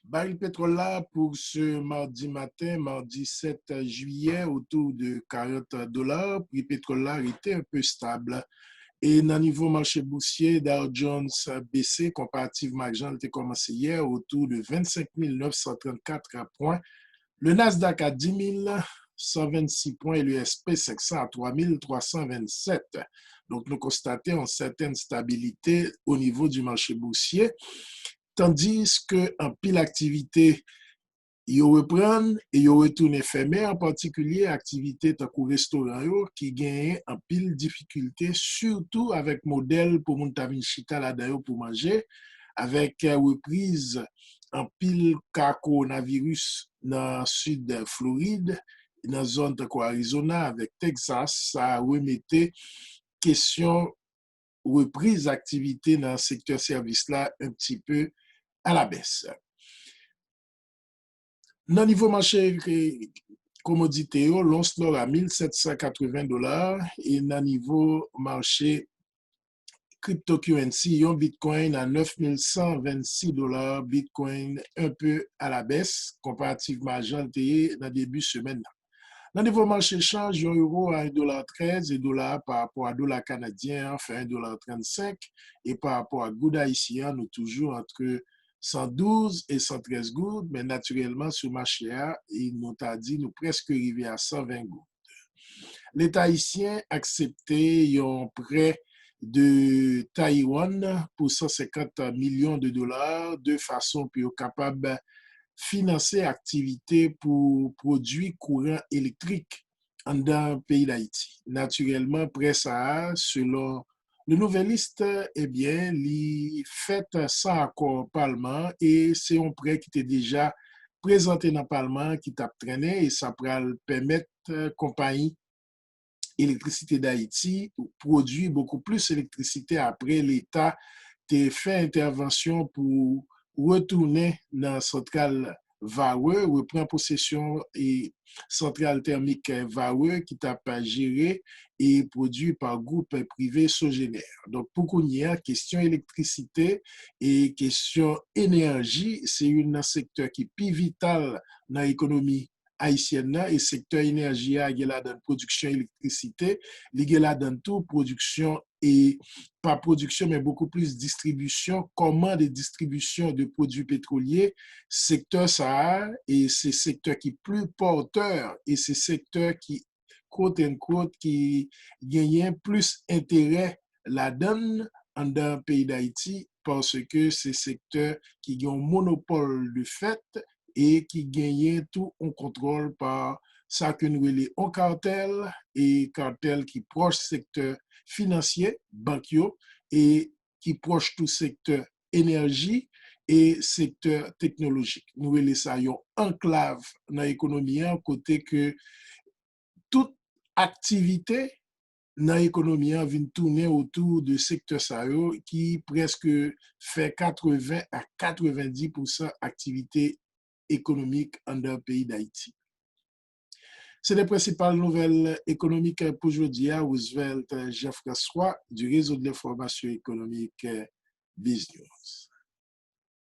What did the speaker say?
Baril pétrole là pour ce mardi matin, mardi 7 juillet, autour de $40. Prix pétrole là était un peu stable. Et dans le niveau marché boursier, Dow Jones a baissé comparativement avec Jean, était commencé hier autour de 25 934 points. Le Nasdaq à 10 126 points et le SP500 à 3 327. Donc, nous constatons une certaine stabilité au niveau du marché boursier, tandis qu'en pile activité, il reprend et il retourne fermé, en particulier activité tant que restaurant qui gagne en pile difficulté, surtout avec modèle pour mon tavin chita là d'ailleurs pour manger, avec reprise en pile cas coronavirus dans le sud de Floride, dans la zone de Arizona avec Texas, ça remettait question reprise d'activité dans le secteur service là un petit peu à la baisse. Dans le niveau marché commodité, l'once l'or à $1,780 et dans le niveau marché cryptocurrency, yon Bitcoin à $9 126, Bitcoin un peu à la baisse comparativement à janvier dans le début de semaine. Dans le niveau marché change, yon euro à $1,13 et dollar par rapport à dollar canadien fait $1,35 et par rapport à goud haïtien, nous toujours entre 112 et 113 gouttes, mais naturellement, sur le marché, il nous a dit nous presque arrivé à 120 gouttes. L'État haïtien a accepté un prêt de Taïwan pour $150 millions de façon pour être capable de financer activités pour produits courants électriques dans le pays d'Haïti. Naturellement, prêt ça, selon le nouvelliste, eh bien, il fait sans accord Parlement et c'est un prêt qui était déjà présenté dans le Parlement qui t'a traîné et ça pourra permettre compagnie électricité d'Haïti produit beaucoup plus d'électricité après l'État a fait intervention pour retourner dans la centrale Vawe, reprend possession et centrale thermique Vawe qui t'a pas géré et produit par groupe privé Sogénère. Donc, pour qu'on y ait question électricité et question énergie, c'est un secteur qui est plus vital dans l'économie haïtienne et secteur énergie a la dans production électricité, il la dans tout production et pas production mais beaucoup plus distribution, commande et distribution de produits pétroliers, secteur ça et c'est secteur qui est plus porteur et c'est secteur qui quote and quote qui gagne plus intérêt la donne en dans le pays d'Haïti parce que c'est secteur qui a un monopole de fait et qui gagnait tout en contrôle par ça que nous appelons un cartel et cartel qui proche secteur financier, banquier et qui proche tout secteur énergie et secteur technologique. Nous appelons ça une enclave dans l'économie, côté que toute activité dans l'économie vient tourner autour de secteur ça qui presque fait 80 à 90% activité économique en dans le pays d'Haïti. C'est les principales nouvelles économiques pour aujourd'hui à Roosevelt Jean-François du réseau de l'information économique BizNews.